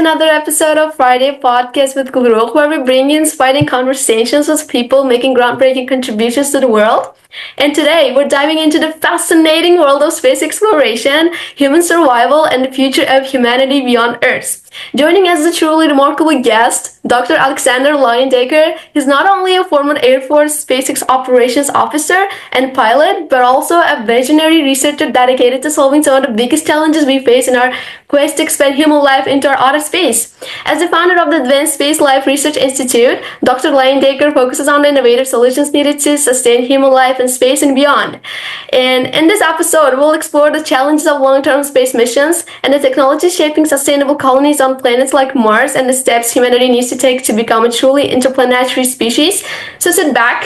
another episode of Friday Podcast with Gulrukh, where we bring you inspiring conversations with people making groundbreaking contributions to the world. And today, we're diving into the fascinating world of space exploration, human survival, and the future of humanity beyond Earth. Joining us is a truly remarkable guest, Dr. Alexander Layendeckers. He's not only a former Air Force SpaceX operations officer and pilot, but also a visionary researcher dedicated to solving some of the biggest challenges we face in our quest to expand human life into our outer space. As the founder of the Advanced SpaceLife Research Institute, Dr. Layendeckers focuses on the innovative solutions needed to sustain human life in space and beyond. And in this episode, we'll explore the challenges of long-term space missions and the technology shaping sustainable colonies on planets like Mars and the steps humanity needs to take to become a truly interplanetary species. So sit back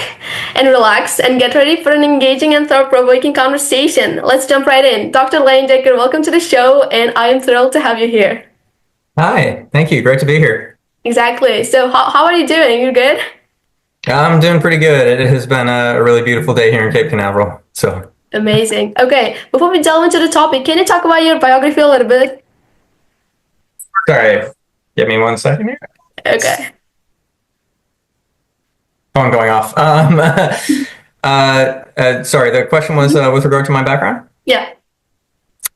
and relax and get ready for an engaging and thought-provoking conversation. Let's jump right in. Dr. Layendeckers, welcome to the show, and I am thrilled to have you here. Hi, thank you. Great to be here. Exactly. So how are you doing? You good? I'm doing pretty good. It has been a really beautiful day here in Cape Canaveral. So amazing. Okay, before we delve into the topic, can you talk about your biography a little bit? Sorry, give me 1 second here. Okay. Phone going off. Sorry, the question was with regard to my background? Yeah.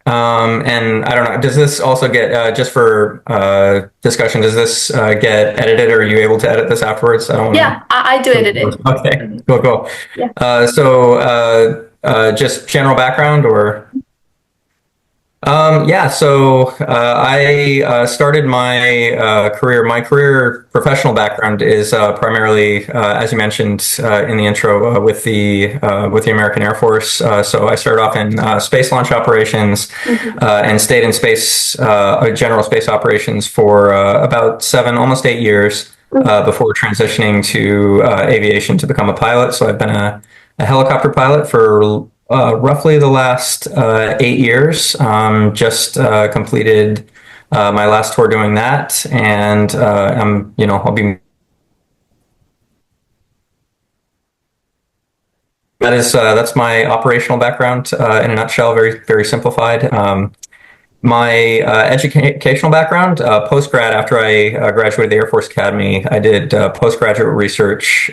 And I don't know, does this also get, just for discussion, does this get edited, or are you able to edit this afterwards? I do edit it. Okay, cool. Yeah. Just general background, or? I started my career. My career professional background is primarily, as you mentioned in the intro, with the American Air Force. So I started off in space launch operations and stayed in space, general space operations for about 7, almost 8 years before transitioning to aviation to become a pilot. So I've been a helicopter pilot for roughly the last 8 years. Just completed my last tour doing that, and I'll be. That's my operational background in a nutshell, very simplified. My educational background, post-grad, after I graduated the Air Force Academy, I did postgraduate research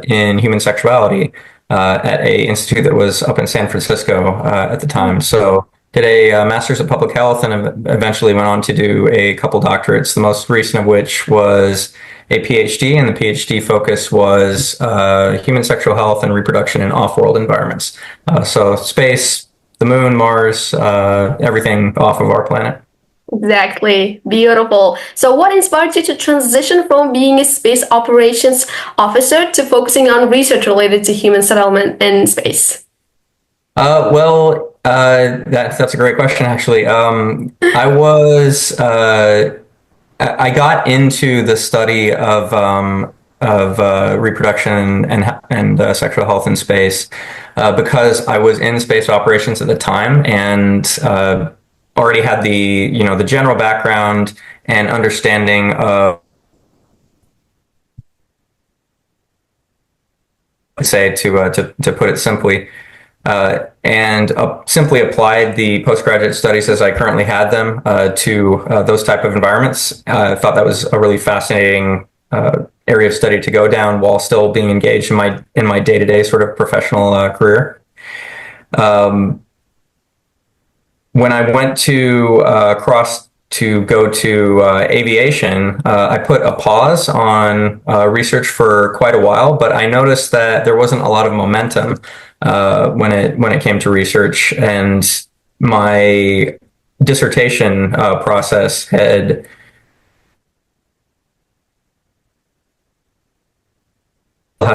in human sexuality at a institute that was up in San Francisco at the time. So did a master's of public health, and eventually went on to do a couple doctorates, the most recent of which was a PhD, and the PhD focus was human sexual health and reproduction in off-world environments. So space, the moon, Mars, everything off of our planet. Exactly. Beautiful. So what inspired you to transition from being a space operations officer to focusing on research related to human settlement in space? That's a great question, actually. I got into the study of reproduction and sexual health in space because I was in space operations at the time, and already had the general background and understanding of, say, to put it simply, and simply applied the postgraduate studies as I currently had them to those type of environments. I thought that was a really fascinating area of study to go down while still being engaged in my day-to-day sort of professional career. When I went to go to aviation, I put a pause on research for quite a while, but I noticed that there wasn't a lot of momentum when it came to research, and my dissertation process has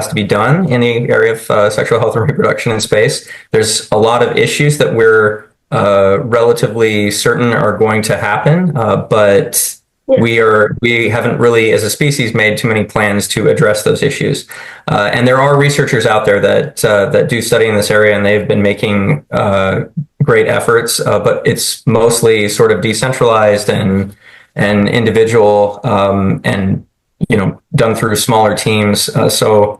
to be done in the area of sexual health and reproduction in space. There's a lot of issues that we're relatively certain are going to happen, but we haven't really, as a species, made too many plans to address those issues. And there are researchers out there that do study in this area, and they've been making great efforts, but it's mostly sort of decentralized and individual, and done through smaller teams. So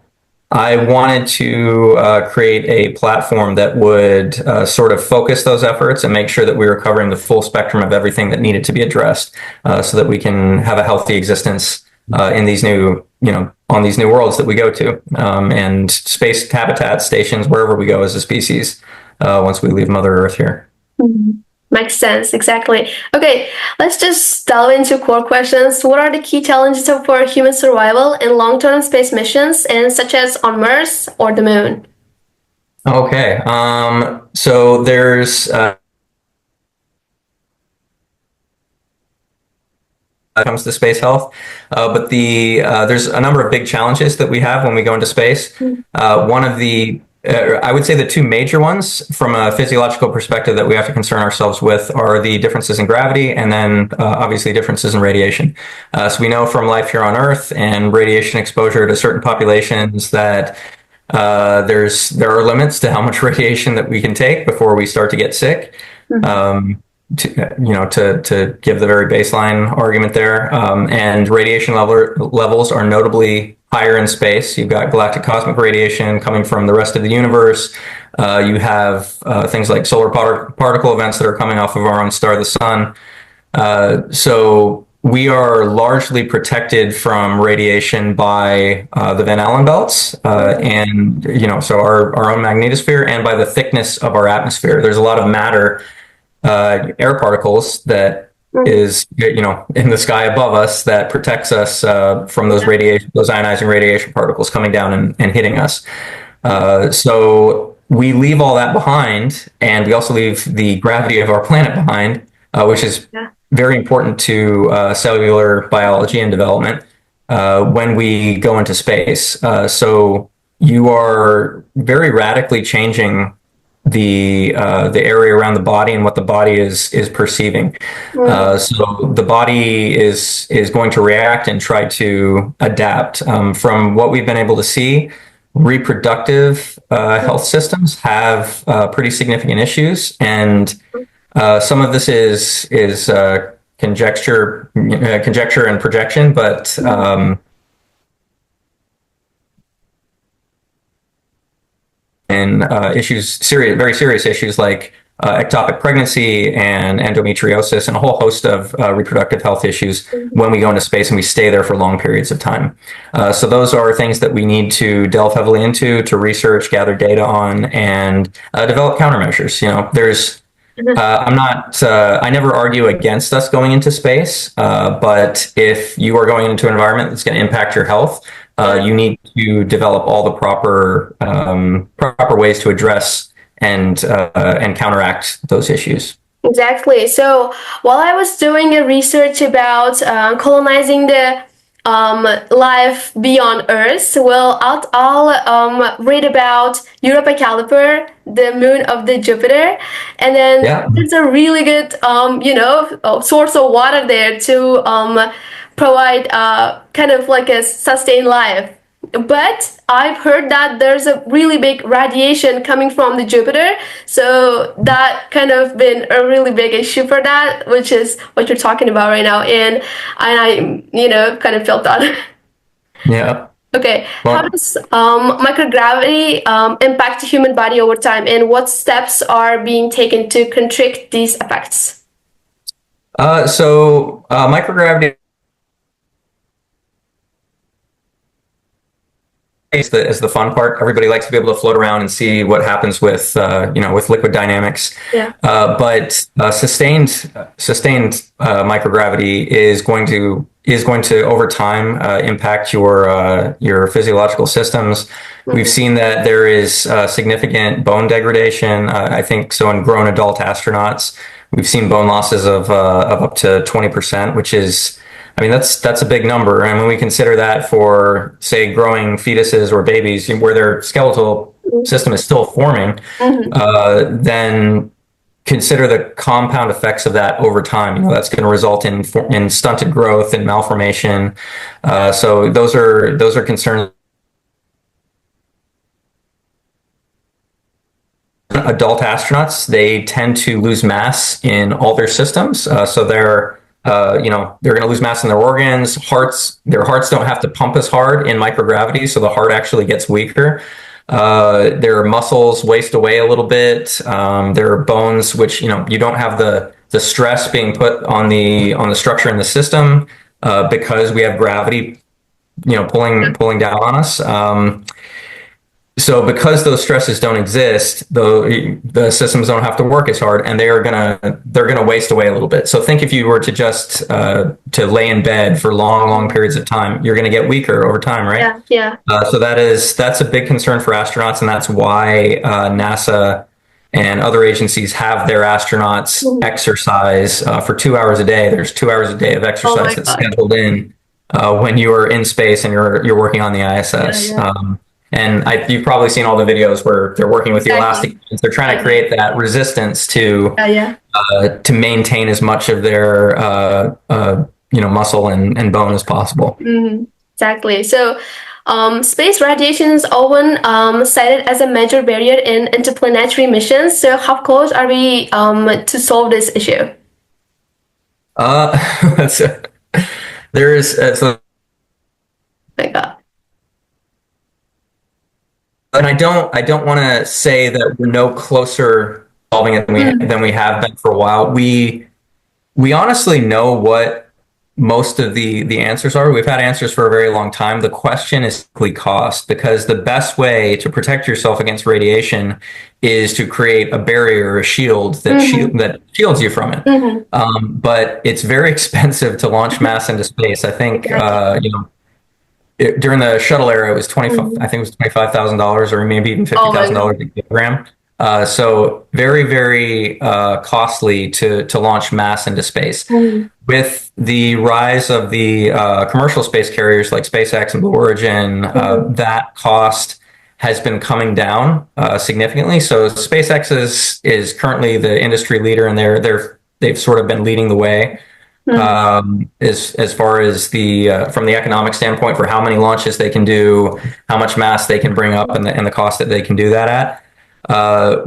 I wanted to create a platform that would sort of focus those efforts and make sure that we were covering the full spectrum of everything that needed to be addressed, so that we can have a healthy existence in these new, on these new worlds that we go to, and space habitat stations wherever we go as a species once we leave Mother Earth here. Mm-hmm. Makes sense, exactly. Okay, let's just delve into core questions. What are the key challenges for human survival in long-term space missions, and such as on Mars or the Moon? Okay, so there's comes to space health, but there's a number of big challenges that we have when we go into space. One of the I would say the two major ones from a physiological perspective that we have to concern ourselves with are the differences in gravity and then obviously differences in radiation. So we know from life here on Earth and radiation exposure to certain populations that there are limits to how much radiation that we can take before we start to get sick. To give the very baseline argument there, and radiation levels are notably higher in space. You've got galactic cosmic radiation coming from the rest of the universe. You have things like solar particle events that are coming off of our own star, the sun. So we are largely protected from radiation by the Van Allen belts, and so our own magnetosphere, and by the thickness of our atmosphere. There's a lot of matter, air particles that is in the sky above us that protects us from those ionizing radiation particles coming down and hitting us. So we leave all that behind, and we also leave the gravity of our planet behind, which is very important to cellular biology and development when we go into space. So you are very radically changing the area around the body and what the body is perceiving. So the body is going to react and try to adapt. From what we've been able to see, reproductive health systems have pretty significant issues, and some of this is conjecture and projection, but and very serious issues like ectopic pregnancy and endometriosis and a whole host of reproductive health issues when we go into space and we stay there for long periods of time. So those are things that we need to delve heavily into, to research, gather data on, and develop countermeasures. I never argue against us going into space, but if you are going into an environment that's going to impact your health, you need to develop all the proper ways to address and counteract those issues. Exactly. So while I was doing a research about colonizing the life beyond Earth, well, I'll read about Europa Caliper, the moon of the Jupiter, and then there's a really good source of water there to provide kind of like a sustained life. But I've heard that there's a really big radiation coming from the Jupiter, so that kind of been a really big issue for that, which is what you're talking about right now, and I kind of felt that. Yeah. Okay. Well, how does microgravity impact the human body over time, and what steps are being taken to counteract these effects? So microgravity is the fun part. Everybody likes to be able to float around and see what happens with with liquid dynamics. But sustained microgravity is going to over time impact your physiological systems. We've seen that there is significant bone degradation. I think so in grown adult astronauts, we've seen bone losses of up to 20%, which is, I mean, that's a big number. And when we consider that for, say, growing fetuses or babies where their skeletal system is still forming, then consider the compound effects of that over time. That's going to result in stunted growth and malformation. So those are concerns. Adult astronauts, they tend to lose mass in all their systems. So their they're going to lose mass in their organs. Their hearts don't have to pump as hard in microgravity, so the heart actually gets weaker. Their muscles waste away a little bit. Their bones, which you don't have the stress being put on the structure in the system because we have gravity, pulling down on us. So because those stresses don't exist, the systems don't have to work as hard, and they're gonna waste away a little bit. So think if you were to just to lay in bed for long periods of time, you're gonna get weaker over time, right? Yeah. So that's a big concern for astronauts, and that's why NASA and other agencies have their astronauts exercise for 2 hours a day. There's 2 hours a day of exercise that's scheduled in when you are in space and you're working on the ISS. And you've probably seen all the videos where they're working with the elastic bands. They're trying to create that resistance to maintain as much of their muscle and bone as possible. Exactly. So space radiation is often cited as a major barrier in interplanetary missions. So how close are we to solve this issue? My God. And I don't want to say that we're no closer solving it than we have been for a while. We honestly know what most of the answers are. We've had answers for a very long time. The question is cost, because the best way to protect yourself against radiation is to create a barrier, a shield that shields you from it. But it's very expensive to launch mass into space. I think during the shuttle era, it was I think it was $25,000 or maybe even $50,000 a kilogram. So very, very costly to launch mass into space. With the rise of the commercial space carriers like SpaceX and Blue Origin, that cost has been coming down significantly. So SpaceX is currently the industry leader, and they've sort of been leading the way. As far as from the economic standpoint for how many launches they can do, how much mass they can bring up, and the cost that they can do that at.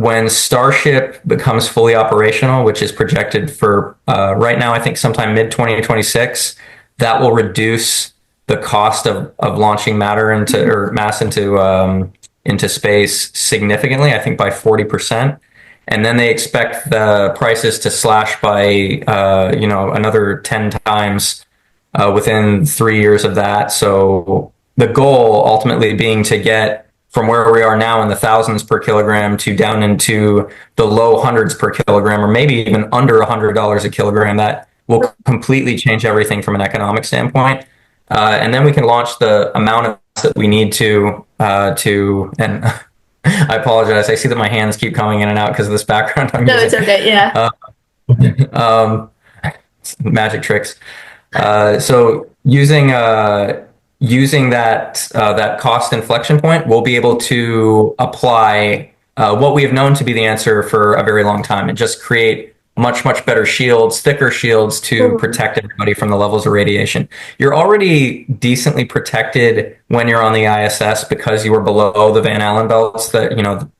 When Starship becomes fully operational, which is projected for right now, I think sometime mid-2026, that will reduce the cost of launching mass into space significantly, I think by 40%. And then they expect the prices to slash by another 10 times within 3 years of that. So the goal ultimately being to get from where we are now in the thousands per kilogram to down into the low hundreds per kilogram, or maybe even under $100 a kilogram. That will completely change everything from an economic standpoint. And then we can launch the amount of that we need to and I apologize. I see that my hands keep coming in and out because of this background I'm using. No, it's okay. Yeah. Magic tricks. So using that cost inflection point, we'll be able to apply what we have known to be the answer for a very long time, and just create much better shields, thicker shields to protect everybody from the levels of radiation. You're already decently protected when you're on the ISS because you were below the Van Allen belts that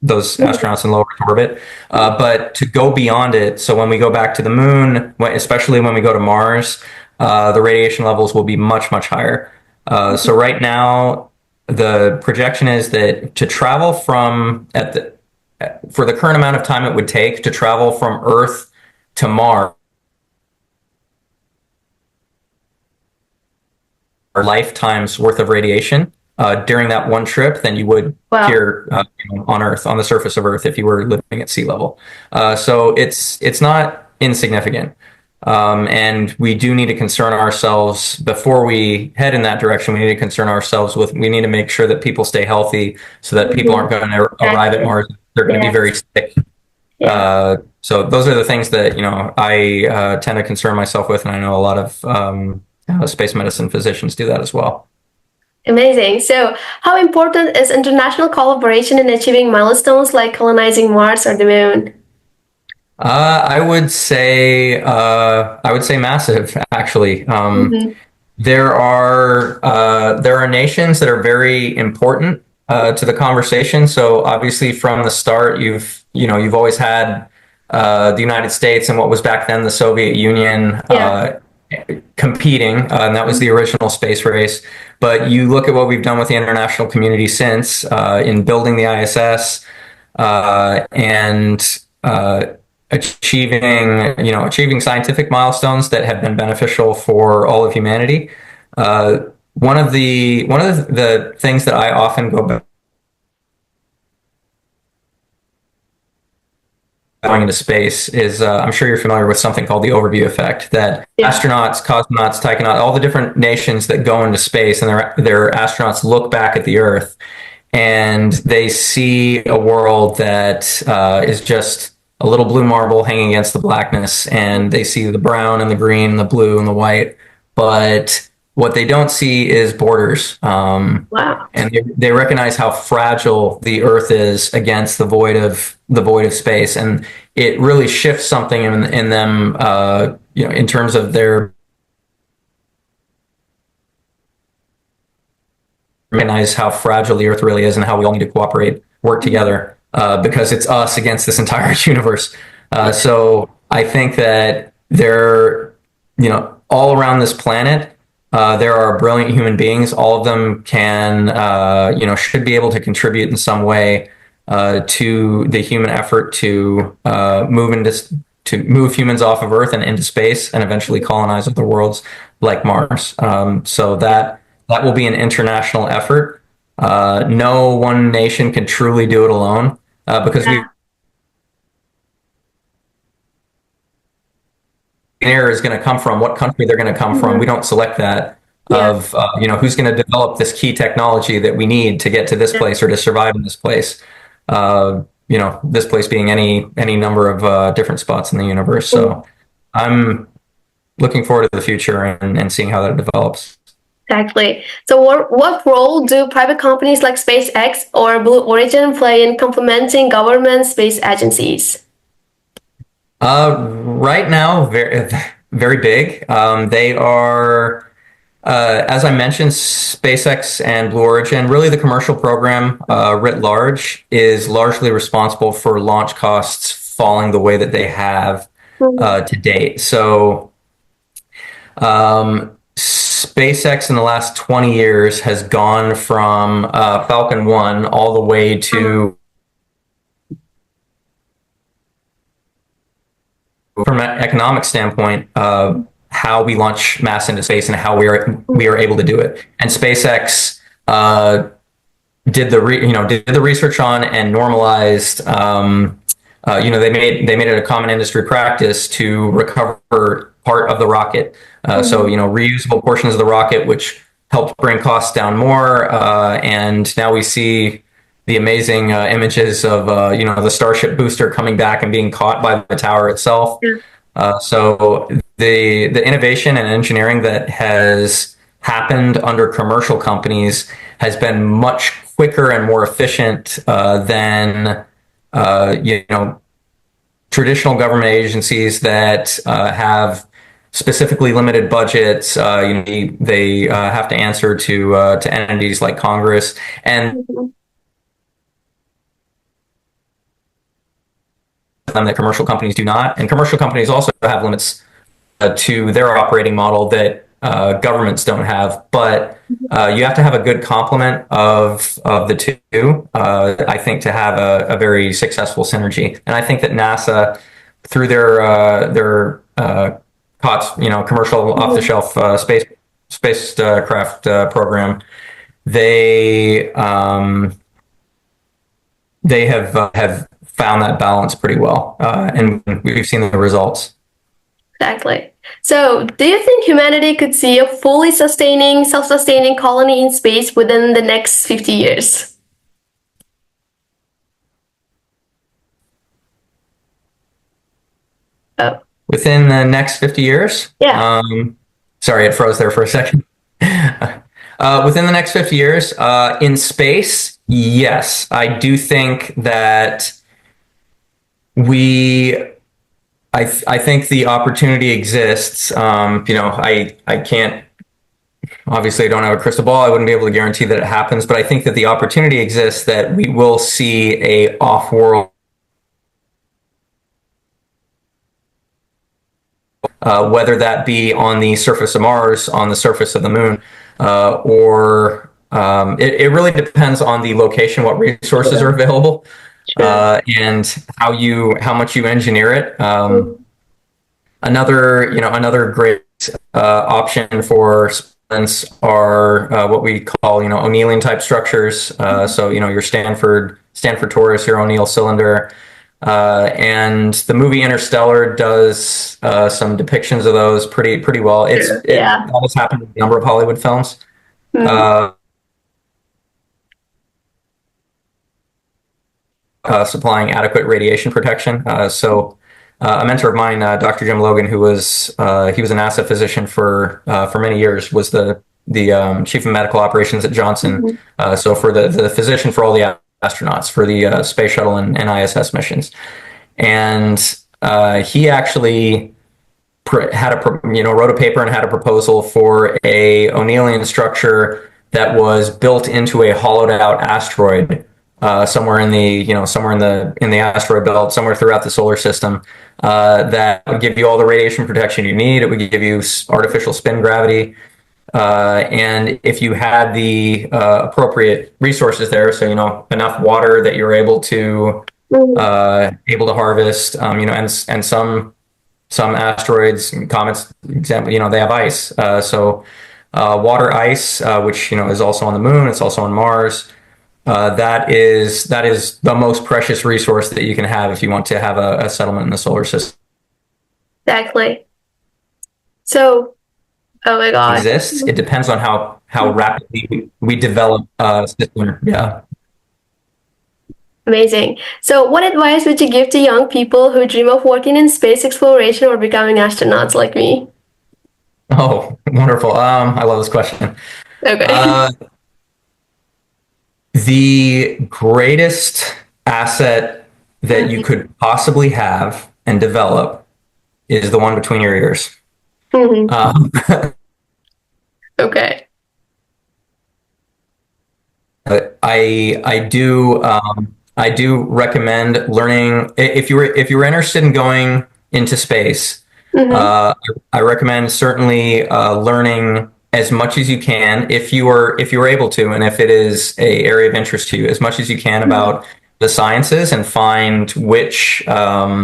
those astronauts in low Earth orbit. But to go beyond it, so when we go back to the moon, especially when we go to Mars, the radiation levels will be much higher. So right now, the projection is that to travel for the current amount of time it would take to travel from Earth to Mars, or lifetimes worth of radiation during that one trip than you would here on Earth, on the surface of Earth, if you were living at sea level. So it's not insignificant. And we do need to concern ourselves before we head in that direction. We need to concern ourselves we need to make sure that people stay healthy so that people aren't going to arrive at Mars. They're going to be very sick. So those are the things that, I tend to concern myself with. And I know a lot of space medicine physicians do that as well. Amazing. So how important is international collaboration in achieving milestones like colonizing Mars or the moon? I would say massive, actually. There are nations that are very important to the conversation. So obviously from the start, you've always had the United States and what was back then the Soviet Union, competing, and that was the original space race. But you look at what we've done with the international community since in building the ISS and achieving scientific milestones that have been beneficial for all of humanity. One of the things that I often go back going into space is I'm sure you're familiar with something called the overview effect, that astronauts, cosmonauts, taikonauts, all the different nations that go into space and their astronauts look back at the Earth and they see a world that is just a little blue marble hanging against the blackness, and they see the brown and the green and the blue and the white, but what they don't see is borders. Wow. And they recognize how fragile the Earth is against the void of space, and it really shifts something in them, in terms of their recognize how fragile the Earth really is and how we all need to cooperate, work together, because it's us against this entire universe. So I think that all around this planet, there are brilliant human beings. All of them can, should be able to contribute in some way to the human effort to move humans off of Earth and into space, and eventually colonize other worlds like Mars. So that will be an international effort. No one nation can truly do it alone because air is going to come from, what country they're going to come from. We don't select that of who's going to develop this key technology that we need to get to this place or to survive in this place. This place being any number of different spots in the universe. So I'm looking forward to the future and seeing how that develops. Exactly. So what role do private companies like SpaceX or Blue Origin play in complementing government space agencies? Right now, very, very big. They are, as I mentioned, SpaceX and Blue Origin, really the commercial program writ large is largely responsible for launch costs falling the way that they have to date. So SpaceX in the last 20 years has gone from Falcon 1 all the way to, from an economic standpoint, how we launch mass into space and how we are able to do it. And SpaceX did the research on and normalized. They made it a common industry practice to recover part of the rocket. So reusable portions of the rocket, which helped bring costs down more. And now we see the amazing images of the Starship booster coming back and being caught by the tower itself. So the innovation and engineering that has happened under commercial companies has been much quicker and more efficient than traditional government agencies that have specifically limited budgets. They have to answer to entities like Congress, and that commercial companies do not. And commercial companies also have limits to their operating model that governments don't have. But you have to have a good complement of the two, I think, to have a very successful synergy. And I think that NASA, through their commercial off-the-shelf spacecraft program, they have found that balance pretty well, and we've seen the results. Exactly. So, do you think humanity could see a fully self-sustaining colony in space within the next 50 years? Oh. Within the next 50 years? Yeah. Sorry, it froze there for a second. Within the next 50 years, in space, yes. I do think that I think the opportunity exists. I can't, obviously I don't have a crystal ball. I wouldn't be able to guarantee that it happens, but I think that the opportunity exists that we will see a off-world whether that be on the surface of Mars, on the surface of the moon, or it really depends on the location, what resources are available, and how much you engineer it. Another great option for splints are what we call annealing type structures. So your Stanford torus, your O'Neill cylinder. And the movie Interstellar does some depictions of those pretty well. It always happened in a number of Hollywood films. Supplying adequate radiation protection. So a mentor of mine, Dr. Jim Logan, he was a NASA physician for many years, was the chief of medical operations at Johnson. So for the physician for all the astronauts for the space shuttle and ISS missions, and he actually wrote a paper and had a proposal for a O'Neillian structure that was built into a hollowed out asteroid somewhere in the asteroid belt, somewhere throughout the solar system, that would give you all the radiation protection you need. It would give you artificial spin gravity. And if you had the appropriate resources there, so enough water that you're able to harvest, and some asteroids and comets, example, they have ice. So water, ice, which is also on the moon, it's also on Mars. That is the most precious resource that you can have if you want to have a settlement in the solar system. Exactly. So, oh my God. Exists. It depends on how rapidly we develop system. Yeah. Amazing. So, what advice would you give to young people who dream of working in space exploration or becoming astronauts like me? Oh, wonderful. I love this question. Okay. The greatest asset that you could possibly have and develop is the one between your ears. Okay. I do recommend learning if you were interested in going into space. I recommend certainly learning as much as you can if you are able to, and if it is a area of interest to you, as much as you can about the sciences, and find which area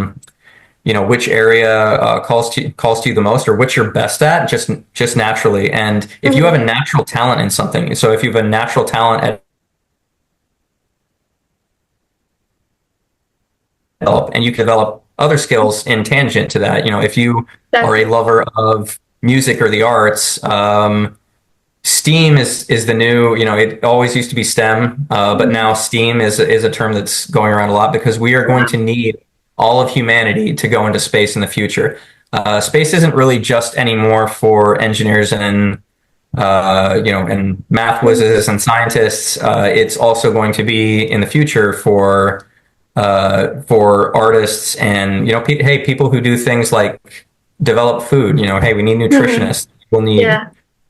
calls to you the most, or which you're best at, just naturally. And if you have a natural talent in something, so if you have a natural talent at and you can develop other skills in tangent to that. If you are a lover of music or the arts, STEAM is the new, it always used to be STEM, but now STEAM is a term that's going around a lot, because we are going to need all of humanity to go into space in the future. Space isn't really just anymore for engineers and and math whizzes and scientists. It's also going to be in the future for artists and people who do things like develop food. Hey, we need nutritionists. We'll need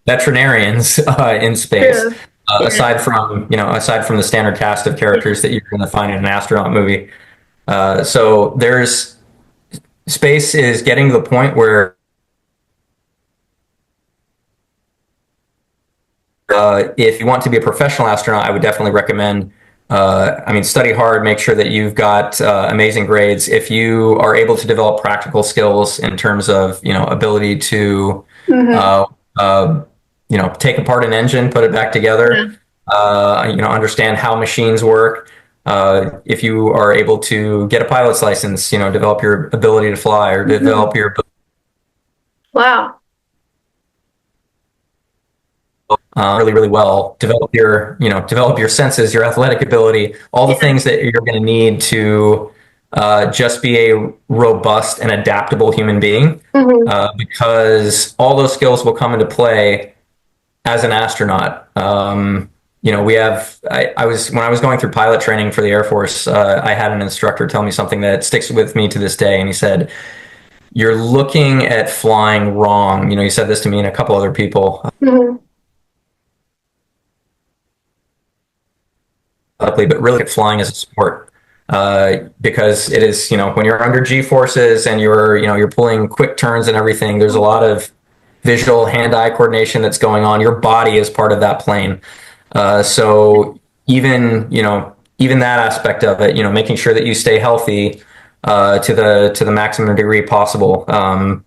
veterinarians in space. Aside from the standard cast of characters that you're going to find in an astronaut movie. So space is getting to the point where if you want to be a professional astronaut, I would definitely recommend study hard, make sure that you've got amazing grades. If you are able to develop practical skills in terms of ability to take apart an engine, put it back together, understand how machines work. If you are able to get a pilot's license, develop your ability to fly, or develop your really well, develop your senses, your athletic ability, all the things that you're going to need to just be a robust and adaptable human being, because all those skills will come into play as an astronaut. When I was going through pilot training for the Air Force, I had an instructor tell me something that sticks with me to this day, and he said, "You're looking at flying wrong." He said this to me and a couple other people. But really, flying as a sport. because it is, when you're under G forces and you're pulling quick turns and everything, there's a lot of visual hand-eye coordination that's going on. Your body is part of that plane. So even that aspect of it, making sure that you stay healthy to the maximum degree possible. One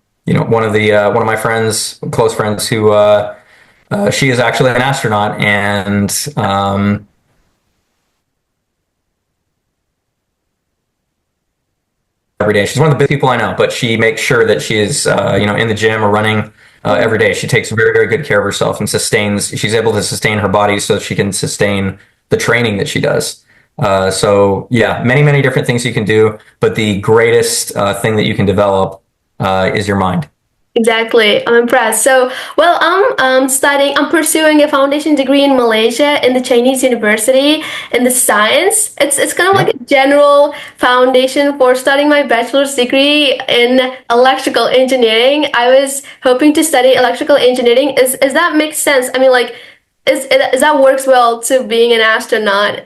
of my friends, close friends, who she is actually an astronaut, and every day. She's one of the best people I know, but she makes sure that she is, in the gym or running every day. She takes very, very good care of herself and she's able to sustain her body so she can sustain the training that she does. So yeah, many, many different things you can do, but the greatest thing that you can develop is your mind. Exactly. I'm impressed. So, well, I'm pursuing a foundation degree in Malaysia in the Chinese university in the science. It's kind of like Yep. a general foundation for studying my bachelor's degree in electrical engineering. I was hoping to study electrical engineering. Is that makes sense? I mean, like, is that works well to being an astronaut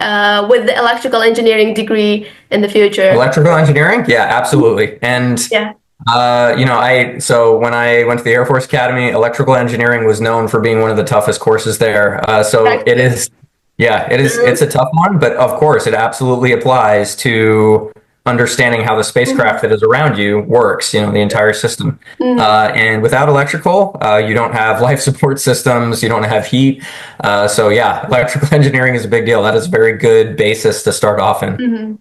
with the electrical engineering degree in the future? Electrical engineering? Yeah, absolutely. And Yeah. so when I went to the Air Force Academy, electrical engineering was known for being one of the toughest courses there. So it Exactly. is, yeah, it's a tough one, but of course it absolutely applies to understanding how the spacecraft that is around you works, the entire system. Mhm. And without electrical, you don't have life support systems, you don't have heat. So yeah, electrical engineering is a big deal. That is a very good basis to start off in. Mhm.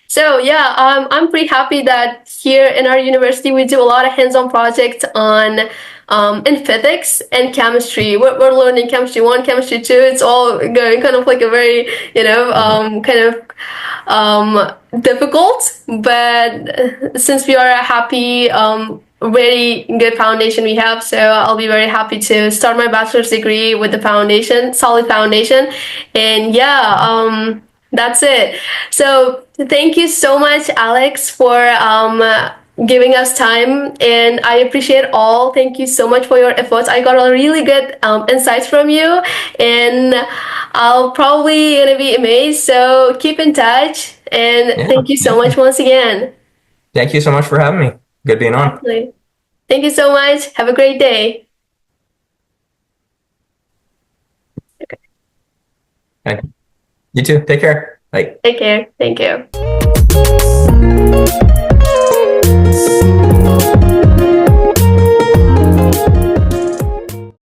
So yeah, I'm pretty happy that here in our university we do a lot of hands-on projects on in physics and chemistry. We're learning chemistry one, chemistry two. It's all going kind of like a very kind of difficult. But since we are a happy very good foundation we have, so I'll be very happy to start my bachelor's degree with the foundation, solid foundation, and yeah, that's it. So thank you so much, Alex, for giving us time, and I appreciate all. Thank you so much for your efforts. I got a really good insights from you, and I'll probably gonna be amazed. So keep in touch, and Yeah, thank you so much definitely. once again. Thank you so much for having me. Good being on. Exactly. Thank you so much. Have a great day. Okay. You too. Take care. Bye. Take care. Thank you.